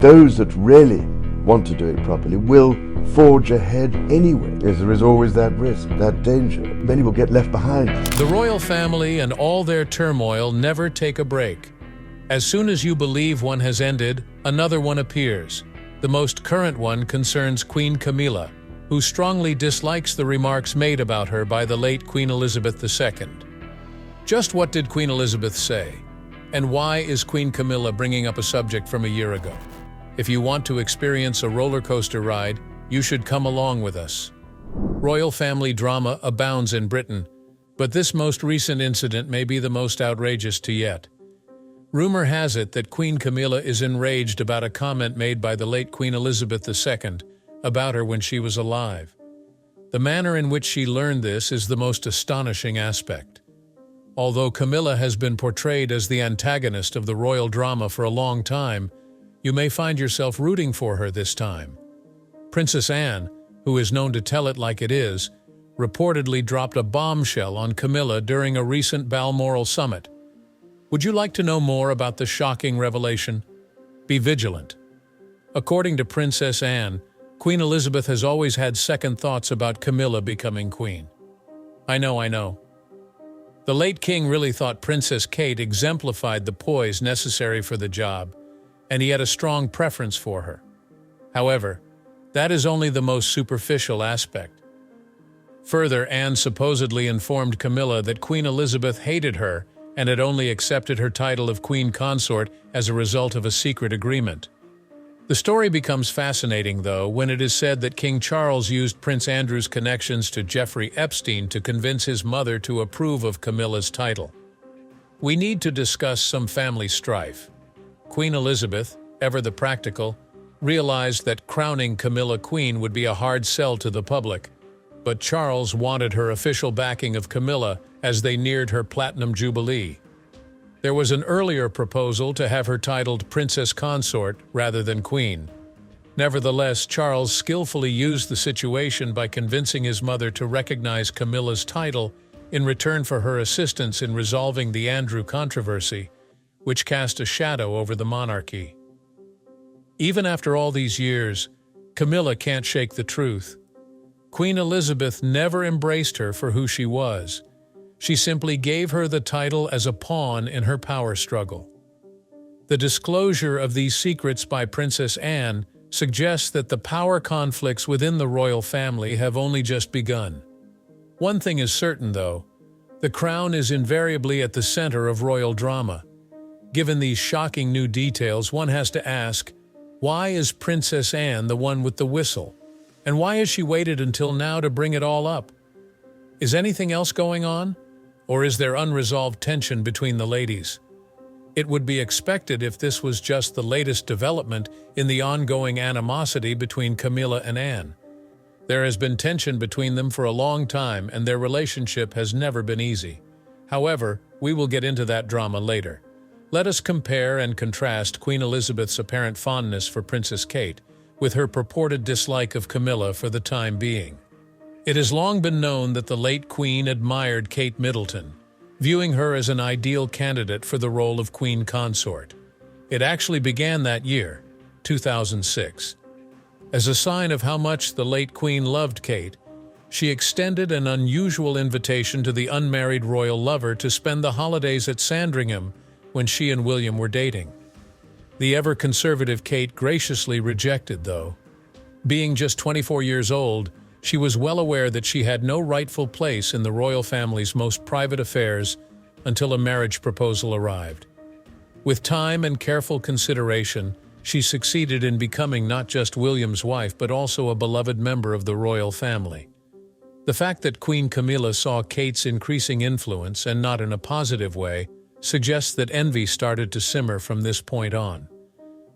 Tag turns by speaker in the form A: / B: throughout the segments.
A: Those that really want to do it properly will forge ahead anyway, as there is always that risk, that danger. Many will get left behind.
B: The royal family and all their turmoil never take a break. As soon as you believe one has ended, another one appears. The most current one concerns Queen Camilla, who strongly dislikes the remarks made about her by the late Queen Elizabeth II. Just what did Queen Elizabeth say? And why is Queen Camilla bringing up a subject from a year ago? If you want to experience a roller coaster ride, you should come along with us. Royal family drama abounds in Britain, but this most recent incident may be the most outrageous to yet. Rumor has it that Queen Camilla is enraged about a comment made by the late Queen Elizabeth II about her when she was alive. The manner in which she learned this is the most astonishing aspect. Although Camilla has been portrayed as the antagonist of the royal drama for a long time, you may find yourself rooting for her this time. Princess Anne, who is known to tell it like it is, reportedly dropped a bombshell on Camilla during a recent Balmoral summit. Would you like to know more about the shocking revelation? Be vigilant. According to Princess Anne, Queen Elizabeth has always had second thoughts about Camilla becoming queen. I know. The late king really thought Princess Kate exemplified the poise necessary for the job, and he had a strong preference for her. However, that is only the most superficial aspect. Further, Anne supposedly informed Camilla that Queen Elizabeth hated her and had only accepted her title of Queen Consort as a result of a secret agreement. The story becomes fascinating, though, when it is said that King Charles used Prince Andrew's connections to Jeffrey Epstein to convince his mother to approve of Camilla's title. We need to discuss some family strife. Queen Elizabeth, ever the practical, realized that crowning Camilla queen would be a hard sell to the public, but Charles wanted her official backing of Camilla as they neared her Platinum Jubilee. There was an earlier proposal to have her titled Princess Consort rather than Queen. Nevertheless, Charles skillfully used the situation by convincing his mother to recognize Camilla's title in return for her assistance in resolving the Andrew controversy, which cast a shadow over the monarchy. Even after all these years, Camilla can't shake the truth. Queen Elizabeth never embraced her for who she was. She simply gave her the title as a pawn in her power struggle. The disclosure of these secrets by Princess Anne suggests that the power conflicts within the royal family have only just begun. One thing is certain, though: the crown is invariably at the center of royal drama. Given these shocking new details, one has to ask, why is Princess Anne the one with the whistle? And why has she waited until now to bring it all up? Is anything else going on? Or is there unresolved tension between the ladies? It would be expected if this was just the latest development in the ongoing animosity between Camilla and Anne. There has been tension between them for a long time, and their relationship has never been easy. However, we will get into that drama later. Let us compare and contrast Queen Elizabeth's apparent fondness for Princess Kate with her purported dislike of Camilla for the time being. It has long been known that the late Queen admired Kate Middleton, viewing her as an ideal candidate for the role of Queen Consort. It actually began that year, 2006. As a sign of how much the late Queen loved Kate, she extended an unusual invitation to the unmarried royal lover to spend the holidays at Sandringham when she and William were dating. The ever-conservative Kate graciously rejected, though. Being just 24 years old, she was well aware that she had no rightful place in the royal family's most private affairs until a marriage proposal arrived. With time and careful consideration, she succeeded in becoming not just William's wife but also a beloved member of the royal family. The fact that Queen Camilla saw Kate's increasing influence, and not in a positive way, suggests that envy started to simmer from this point on.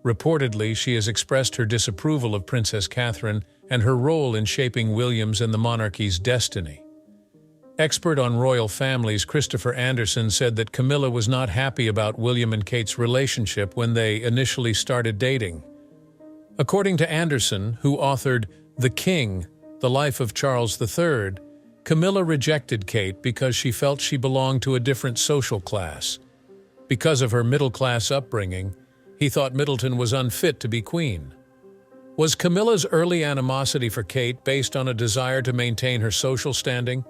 B: Reportedly, she has expressed her disapproval of Princess Catherine and her role in shaping William's and the monarchy's destiny. Expert on royal families Christopher Anderson said that Camilla was not happy about William and Kate's relationship when they initially started dating. According to Anderson, who authored The King, The Life of Charles III, Camilla rejected Kate because she felt she belonged to a different social class. Because of her middle-class upbringing, He thought Middleton was unfit to be queen. Was Camilla's early animosity for Kate based on a desire to maintain her social standing,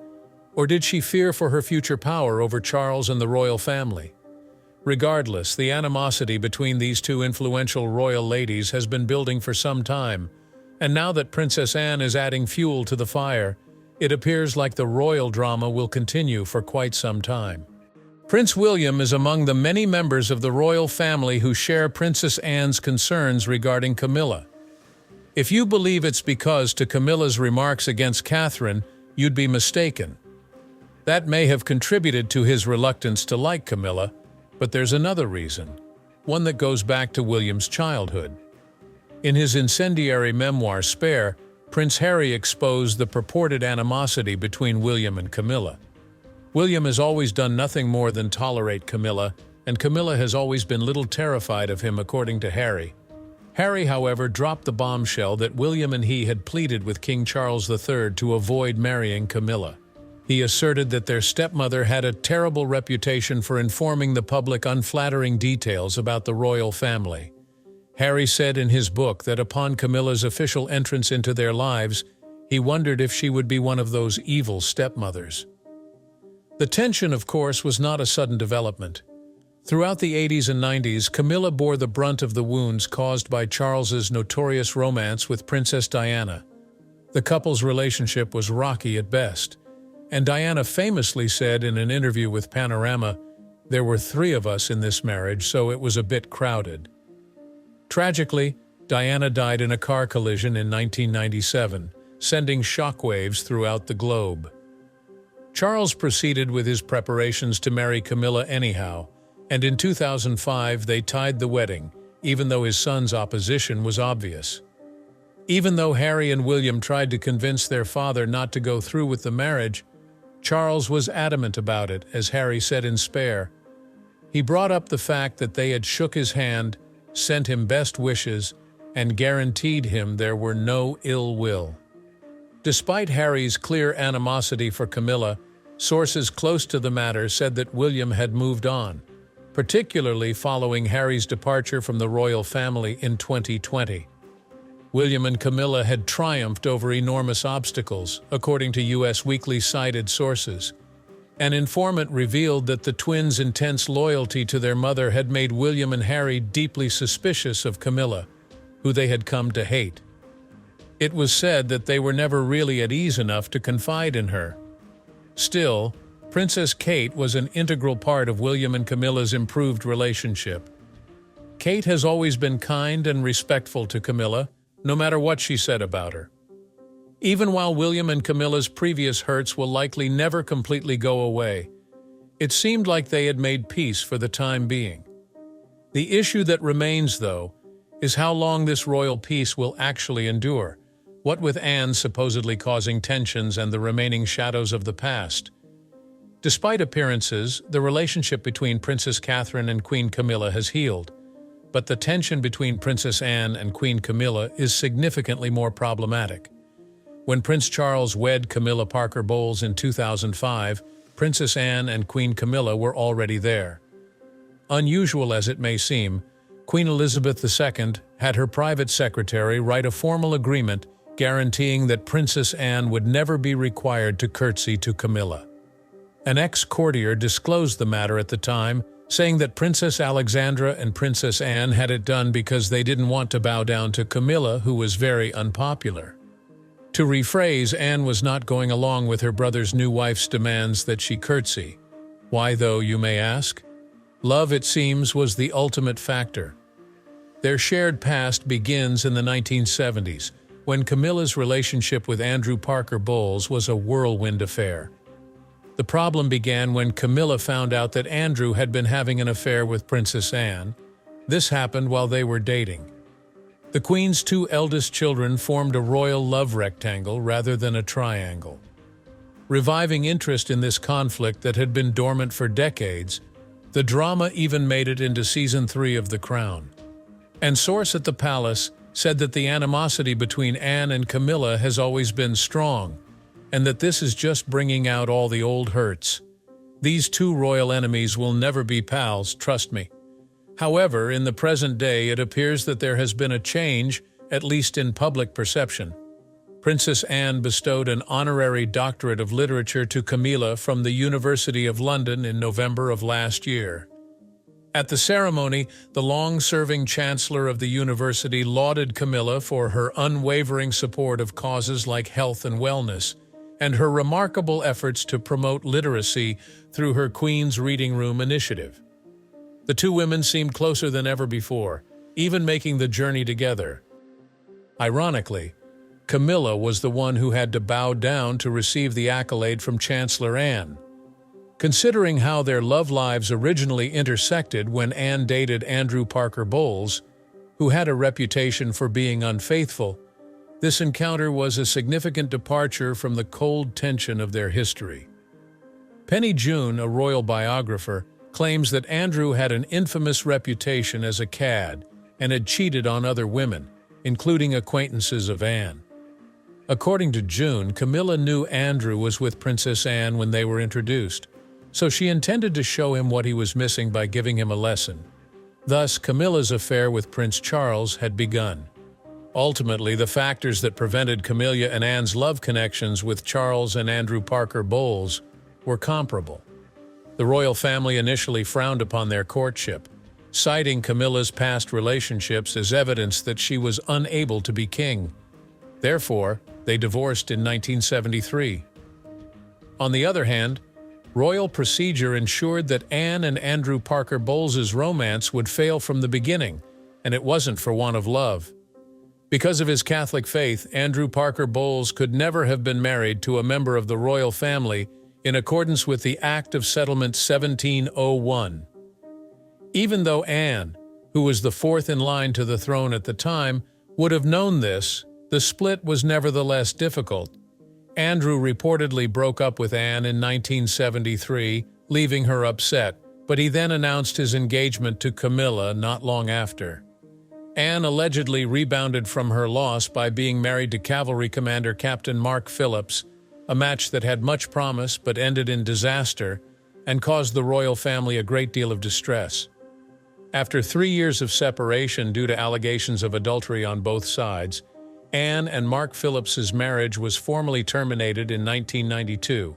B: or did she fear for her future power over Charles and the royal family? Regardless, the animosity between these two influential royal ladies has been building for some time, and now that Princess Anne is adding fuel to the fire, it appears like the royal drama will continue for quite some time. Prince William is among the many members of the royal family who share Princess Anne's concerns regarding Camilla. If you believe it's because to Camilla's remarks against Catherine, you'd be mistaken. That may have contributed to his reluctance to like Camilla, but there's another reason, one that goes back to William's childhood. In his incendiary memoir Spare, Prince Harry exposed the purported animosity between William and Camilla. William has always done nothing more than tolerate Camilla, and Camilla has always been little terrified of him, according to Harry. Harry, however, dropped the bombshell that William and he had pleaded with King Charles III to avoid marrying Camilla. He asserted that their stepmother had a terrible reputation for informing the public unflattering details about the royal family. Harry said in his book that upon Camilla's official entrance into their lives, he wondered if she would be one of those evil stepmothers. The tension, of course, was not a sudden development. Throughout the 80s and 90s, Camilla bore the brunt of the wounds caused by Charles's notorious romance with Princess Diana. The couple's relationship was rocky at best, and Diana famously said in an interview with Panorama, "There were 3 of us in this marriage, so it was a bit crowded." Tragically, Diana died in a car collision in 1997, sending shockwaves throughout the globe. Charles proceeded with his preparations to marry Camilla anyhow, and in 2005 they tied the wedding, even though his son's opposition was obvious. Even though Harry and William tried to convince their father not to go through with the marriage, Charles was adamant about it, as Harry said in Spare. He brought up the fact that they had shook his hand, sent him best wishes, and guaranteed him there were no ill will. Despite Harry's clear animosity for Camilla, sources close to the matter said that William had moved on, particularly following Harry's departure from the royal family in 2020. William and Camilla had triumphed over enormous obstacles, according to U.S. Weekly cited sources. An informant revealed that the twins' intense loyalty to their mother had made William and Harry deeply suspicious of Camilla, who they had come to hate. It was said that they were never really at ease enough to confide in her. Still, Princess Kate was an integral part of William and Camilla's improved relationship. Kate has always been kind and respectful to Camilla, no matter what she said about her. Even while William and Camilla's previous hurts will likely never completely go away, it seemed like they had made peace for the time being. The issue that remains, though, is how long this royal peace will actually endure, what with Anne supposedly causing tensions and the remaining shadows of the past. Despite appearances, the relationship between Princess Catherine and Queen Camilla has healed, but the tension between Princess Anne and Queen Camilla is significantly more problematic. When Prince Charles wed Camilla Parker Bowles in 2005, Princess Anne and Queen Camilla were already there. Unusual as it may seem, Queen Elizabeth II had her private secretary write a formal agreement guaranteeing that Princess Anne would never be required to curtsy to Camilla. An ex-courtier disclosed the matter at the time, saying that Princess Alexandra and Princess Anne had it done because they didn't want to bow down to Camilla, who was very unpopular. To rephrase, Anne was not going along with her brother's new wife's demands that she curtsy. Why, though, you may ask? Love, it seems, was the ultimate factor. Their shared past begins in the 1970s, when Camilla's relationship with Andrew Parker Bowles was a whirlwind affair. The problem began when Camilla found out that Andrew had been having an affair with Princess Anne. This happened while they were dating. The Queen's 2 eldest children formed a royal love rectangle rather than a triangle. Reviving interest in this conflict that had been dormant for decades, the drama even made it into Season 3 of The Crown. An source at the palace said that the animosity between Anne and Camilla has always been strong, and that this is just bringing out all the old hurts. These 2 royal enemies will never be pals, trust me. However, in the present day, it appears that there has been a change, at least in public perception. Princess Anne bestowed an honorary doctorate of literature to Camilla from the University of London in November of last year. At the ceremony, the long-serving chancellor of the university lauded Camilla for her unwavering support of causes like health and wellness, and her remarkable efforts to promote literacy through her Queen's Reading Room initiative. The two women seemed closer than ever before, even making the journey together. Ironically, Camilla was the one who had to bow down to receive the accolade from Chancellor Anne. Considering how their love lives originally intersected when Anne dated Andrew Parker Bowles, who had a reputation for being unfaithful, this encounter was a significant departure from the cold tension of their history. Penny June, a royal biographer, claims that Andrew had an infamous reputation as a cad and had cheated on other women, including acquaintances of Anne. According to June, Camilla knew Andrew was with Princess Anne when they were introduced, so she intended to show him what he was missing by giving him a lesson. Thus, Camilla's affair with Prince Charles had begun. Ultimately, the factors that prevented Camilla and Anne's love connections with Charles and Andrew Parker Bowles were comparable. The royal family initially frowned upon their courtship, citing Camilla's past relationships as evidence that she was unable to be king. Therefore, they divorced in 1973. On the other hand, royal procedure ensured that Anne and Andrew Parker Bowles's romance would fail from the beginning, and it wasn't for want of love. Because of his Catholic faith, Andrew Parker Bowles could never have been married to a member of the royal family in accordance with the Act of Settlement 1701. Even though Anne, who was the fourth in line to the throne at the time, would have known this, the split was nevertheless difficult. Andrew reportedly broke up with Anne in 1973, leaving her upset, but he then announced his engagement to Camilla not long after. Anne allegedly rebounded from her loss by being married to cavalry commander Captain Mark Phillips, a match that had much promise but ended in disaster and caused the royal family a great deal of distress. After 3 years of separation due to allegations of adultery on both sides, Anne and Mark Phillips's marriage was formally terminated in 1992.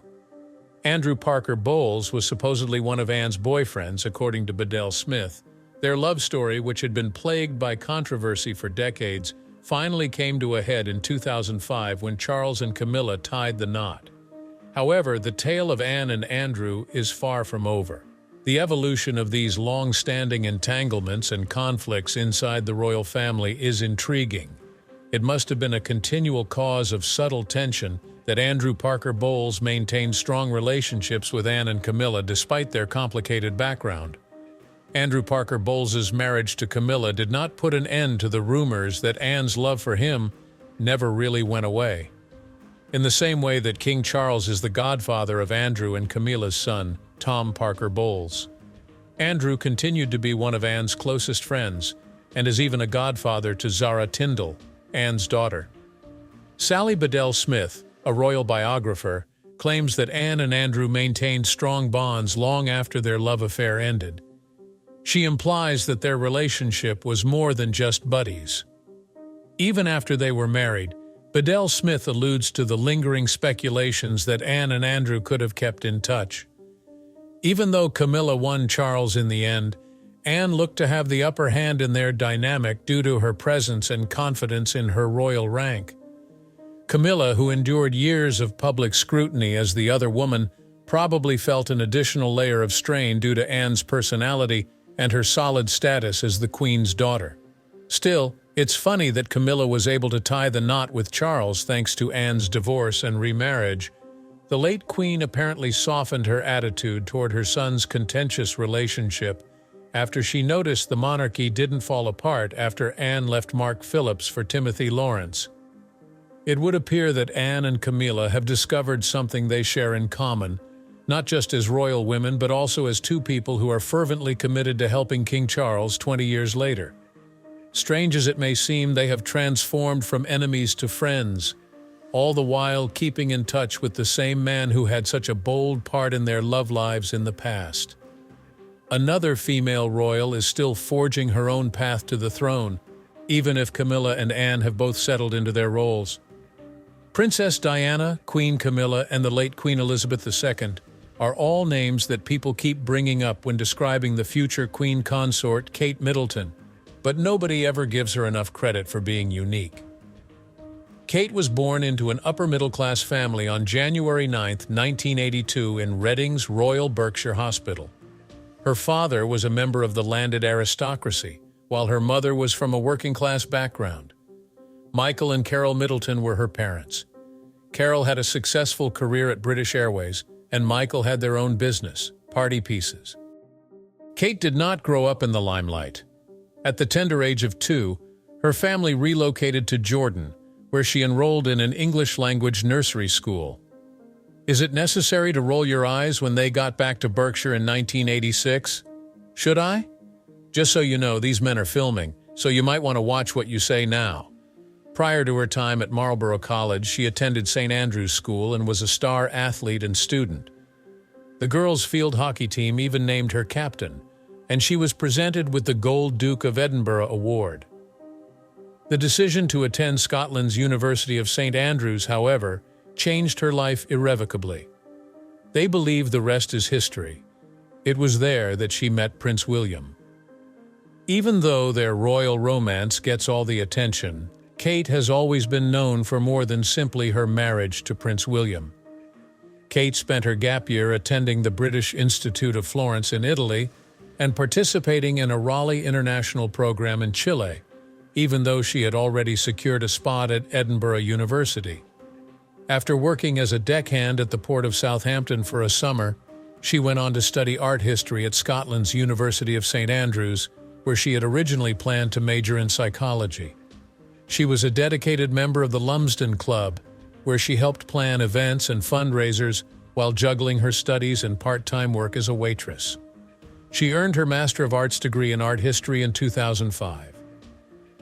B: Andrew Parker Bowles was supposedly one of Anne's boyfriends, according to Bedell Smith. Their love story, which had been plagued by controversy for decades, finally came to a head in 2005 when Charles and Camilla tied the knot. However, the tale of Anne and Andrew is far from over. The evolution of these long-standing entanglements and conflicts inside the royal family is intriguing. It must have been a continual cause of subtle tension that Andrew Parker Bowles maintained strong relationships with Anne and Camilla despite their complicated background. Andrew Parker Bowles's marriage to Camilla did not put an end to the rumors that Anne's love for him never really went away. In the same way that King Charles is the godfather of Andrew and Camilla's son, Tom Parker Bowles. Andrew continued to be one of Anne's closest friends, and is even a godfather to Zara Tindall, Anne's daughter. Sally Bedell Smith, a royal biographer, claims that Anne and Andrew maintained strong bonds long after their love affair ended. She implies that their relationship was more than just buddies. Even after they were married, Bedell Smith alludes to the lingering speculations that Anne and Andrew could have kept in touch. Even though Camilla won Charles in the end, Anne looked to have the upper hand in their dynamic due to her presence and confidence in her royal rank. Camilla, who endured years of public scrutiny as the other woman, probably felt an additional layer of strain due to Anne's personality and her solid status as the Queen's daughter. Still, it's funny that Camilla was able to tie the knot with Charles thanks to Anne's divorce and remarriage. The late Queen apparently softened her attitude toward her son's contentious relationship after she noticed the monarchy didn't fall apart after Anne left Mark Phillips for Timothy Lawrence. It would appear that Anne and Camilla have discovered something they share in common, not just as royal women but also as two people who are fervently committed to helping King Charles 20 years later. Strange as it may seem, they have transformed from enemies to friends, all the while keeping in touch with the same man who had such a bold part in their love lives in the past. Another female royal is still forging her own path to the throne, even if Camilla and Anne have both settled into their roles. Princess Diana, Queen Camilla, and the late Queen Elizabeth II are all names that people keep bringing up when describing the future Queen consort Kate Middleton, but nobody ever gives her enough credit for being unique. Kate was born into an upper-middle-class family on January 9, 1982 in Reading's Royal Berkshire Hospital. Her father was a member of the landed aristocracy, while her mother was from a working-class background. Michael and Carol Middleton were her parents. Carol had a successful career at British Airways, and Michael had their own business, Party Pieces. Kate did not grow up in the limelight. At the tender age of 2, her family relocated to Jordan, where she enrolled in an English-language nursery school. Is it necessary to roll your eyes when they got back to Berkshire in 1986? Should I? Just so you know, these men are filming, so you might want to watch what you say now. Prior to her time at Marlborough College, she attended St. Andrew's School and was a star athlete and student. The girls' field hockey team even named her captain, and she was presented with the Gold Duke of Edinburgh Award. The decision to attend Scotland's University of St. Andrews, however, changed her life irrevocably. They believe the rest is history. It was there that she met Prince William. Even though their royal romance gets all the attention, Kate has always been known for more than simply her marriage to Prince William. Kate spent her gap year attending the British Institute of Florence in Italy and participating in a Raleigh International program in Chile, even though she had already secured a spot at Edinburgh University. After working as a deckhand at the port of Southampton for a summer, she went on to study art history at Scotland's University of St. Andrews, where she had originally planned to major in psychology. She was a dedicated member of the Lumsden Club, where she helped plan events and fundraisers while juggling her studies and part-time work as a waitress. She earned her Master of Arts degree in art history in 2005.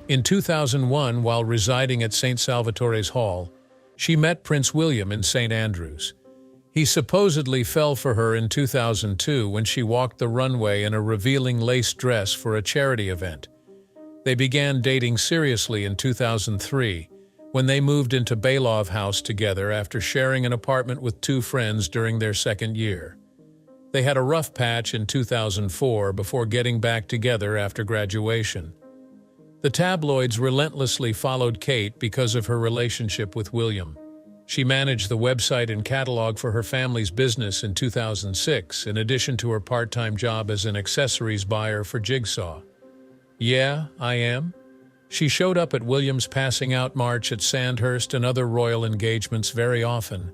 B: In 2001, while residing at St. Salvatore's Hall, she met Prince William in St. Andrews. He supposedly fell for her in 2002 when she walked the runway in a revealing lace dress for a charity event. They began dating seriously in 2003, when they moved into Baylove House together after sharing an apartment with 2 friends during their second year. They had a rough patch in 2004 before getting back together after graduation. The tabloids relentlessly followed Kate because of her relationship with William. She managed the website and catalog for her family's business in 2006, in addition to her part-time job as an accessories buyer for Jigsaw. Yeah, I am. She showed up at William's passing out march at Sandhurst and other royal engagements very often.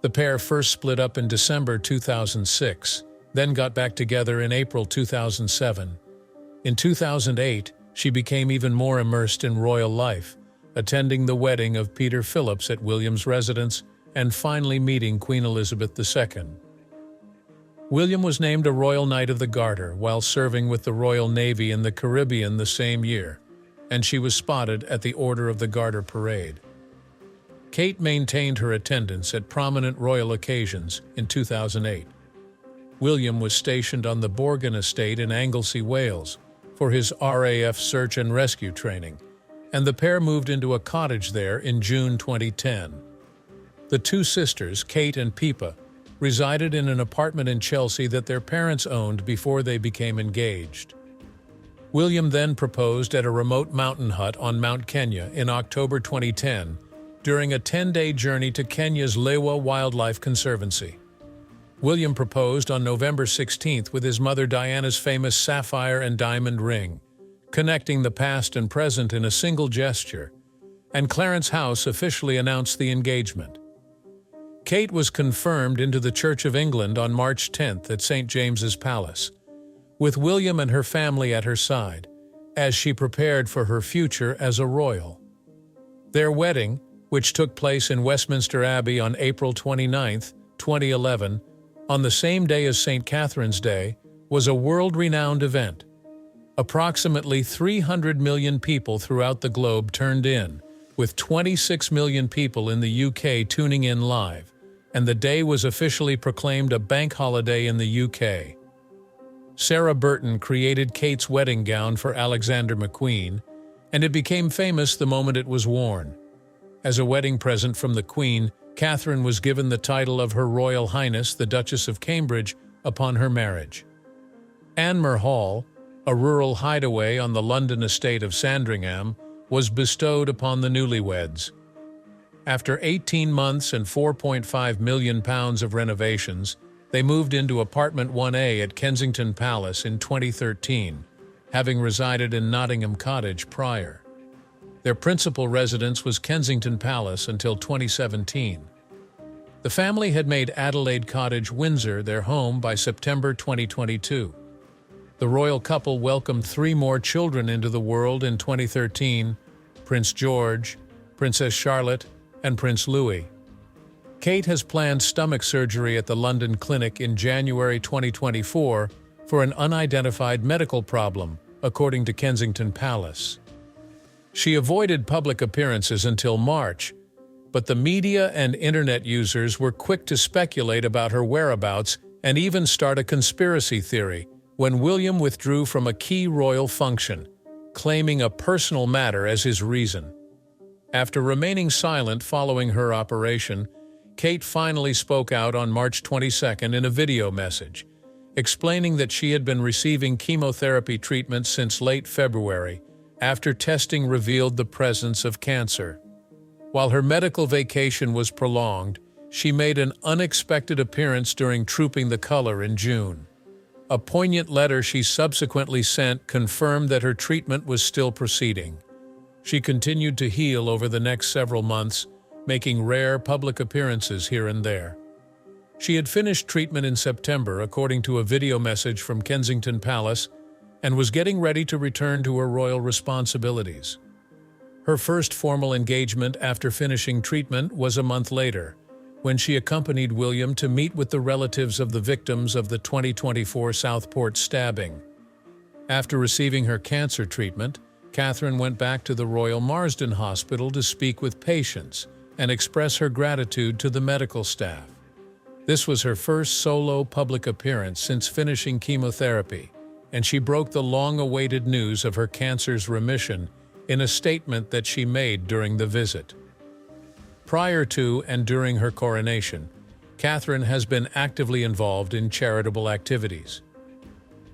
B: The pair first split up in December 2006, then got back together in April 2007. In 2008, she became even more immersed in royal life, attending the wedding of Peter Phillips at William's residence and finally meeting Queen Elizabeth II. William was named a Royal Knight of the Garter while serving with the Royal Navy in the Caribbean the same year, and she was spotted at the Order of the Garter parade. Kate maintained her attendance at prominent royal occasions in 2008. William was stationed on the Borgin estate in Anglesey, Wales, for his RAF search and rescue training, and the pair moved into a cottage there in June 2010. The 2 sisters, Kate and Pippa, resided in an apartment in Chelsea that their parents owned before they became engaged. William then proposed at a remote mountain hut on Mount Kenya in October 2010 during a 10-day journey to Kenya's Lewa Wildlife Conservancy. William proposed on November 16th with his mother Diana's famous sapphire and diamond ring, connecting the past and present in a single gesture, and Clarence House officially announced the engagement. Kate was confirmed into the Church of England on March 10th at St. James's Palace, with William and her family at her side, as she prepared for her future as a royal. Their wedding, which took place in Westminster Abbey on April 29, 2011, on the same day as St. Catherine's Day, was a world-renowned event. Approximately 300 million people throughout the globe turned in, with 26 million people in the UK tuning in live, and the day was officially proclaimed a bank holiday in the UK. Sarah Burton created Kate's wedding gown for Alexander McQueen, and it became famous the moment it was worn. As a wedding present from the Queen, Catherine was given the title of Her Royal Highness the Duchess of Cambridge upon her marriage. Anmer Hall, a rural hideaway on the London estate of Sandringham, was bestowed upon the newlyweds. After 18 months and £4.5 million of renovations, they moved into apartment 1A at Kensington Palace in 2013, having resided in Nottingham Cottage prior. Their principal residence was Kensington Palace until 2017. The family had made Adelaide Cottage, Windsor, their home by September 2022. The royal couple welcomed 3 more children into the world in 2013: Prince George, Princess Charlotte, and Prince Louis. Kate has planned stomach surgery at the London clinic in January 2024 for an unidentified medical problem, according to Kensington Palace. She avoided public appearances until March, but the media and internet users were quick to speculate about her whereabouts and even start a conspiracy theory when William withdrew from a key royal function, claiming a personal matter as his reason. After remaining silent following her operation, Kate finally spoke out on March 22nd in a video message, explaining that she had been receiving chemotherapy treatment since late February after testing revealed the presence of cancer. While her medical vacation was prolonged, she made an unexpected appearance during Trooping the Colour in June. A poignant letter she subsequently sent confirmed that her treatment was still proceeding. She continued to heal over the next several months, making rare public appearances here and there. She had finished treatment in September, according to a video message from Kensington Palace, and was getting ready to return to her royal responsibilities. Her first formal engagement after finishing treatment was a month later, when she accompanied William to meet with the relatives of the victims of the 2024 Southport stabbing. After receiving her cancer treatment, Catherine went back to the Royal Marsden Hospital to speak with patients and express her gratitude to the medical staff. This was her first solo public appearance since finishing chemotherapy, and she broke the long-awaited news of her cancer's remission in a statement that she made during the visit. Prior to and during her coronation, Catherine has been actively involved in charitable activities.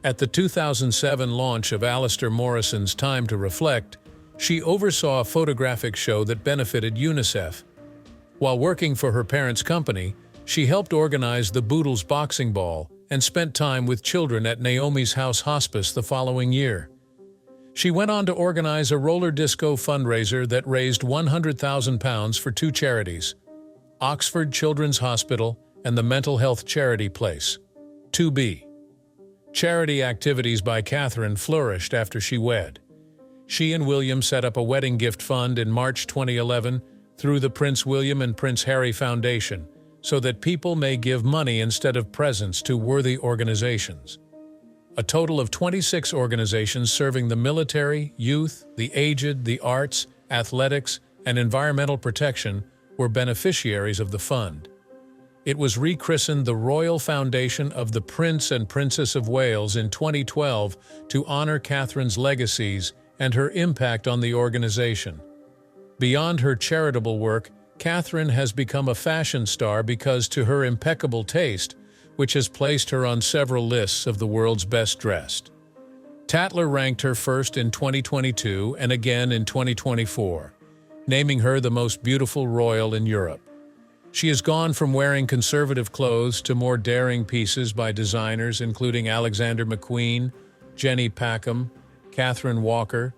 B: At the 2007 launch of Alastair Morrison's Time to Reflect, she oversaw a photographic show that benefited UNICEF. While working for her parents' company, she helped organize the Boodles Boxing Ball and spent time with children at Naomi's House Hospice the following year. She went on to organize a roller disco fundraiser that raised £100,000 for 2 charities: Oxford Children's Hospital and the mental health charity Place 2B. Charity activities by Catherine flourished after she wed. She and William set up a wedding gift fund in March 2011 through the Prince William and Prince Harry Foundation, so that people may give money instead of presents to worthy organizations. A total of 26 organizations serving the military, youth, the aged, the arts, athletics, and environmental protection were beneficiaries of the fund. It was rechristened the Royal Foundation of the Prince and Princess of Wales in 2012 to honor Catherine's legacies and her impact on the organization. Beyond her charitable work, Catherine has become a fashion star because to her impeccable taste, which has placed her on several lists of the world's best dressed. Tatler ranked her first in 2022 and again in 2024, naming her the most beautiful royal in Europe. She has gone from wearing conservative clothes to more daring pieces by designers including Alexander McQueen, Jenny Packham, Catherine Walker,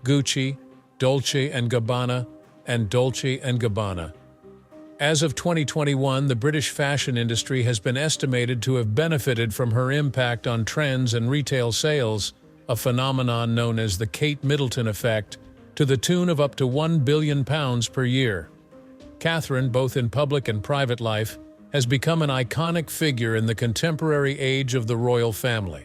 B: Gucci, Dolce & Gabbana, and Dolce & Gabbana. As of 2021, the British fashion industry has been estimated to have benefited from her impact on trends and retail sales, a phenomenon known as the Kate Middleton effect, to the tune of up to £1 billion per year. Catherine, both in public and private life, has become an iconic figure in the contemporary age of the royal family.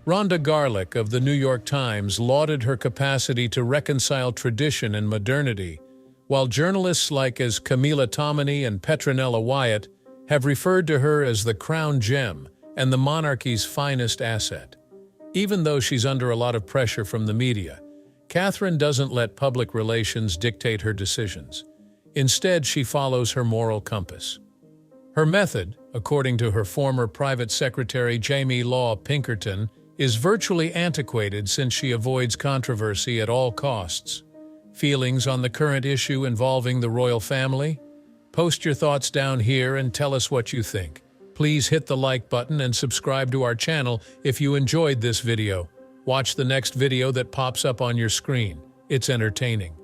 B: Rhonda Garlick of the New York Times lauded her capacity to reconcile tradition and modernity, while journalists like Camila Tominey and Petronella Wyatt have referred to her as the crown gem and the monarchy's finest asset. Even though she's under a lot of pressure from the media, Catherine doesn't let public relations dictate her decisions. Instead, she follows her moral compass. Her method, according to her former private secretary Jamie Law Pinkerton, is virtually antiquated since she avoids controversy at all costs. Feelings on the current issue involving the royal family? Post your thoughts down here and tell us what you think. Please hit the like button and subscribe to our channel if you enjoyed this video. Watch the next video that pops up on your screen. It's entertaining.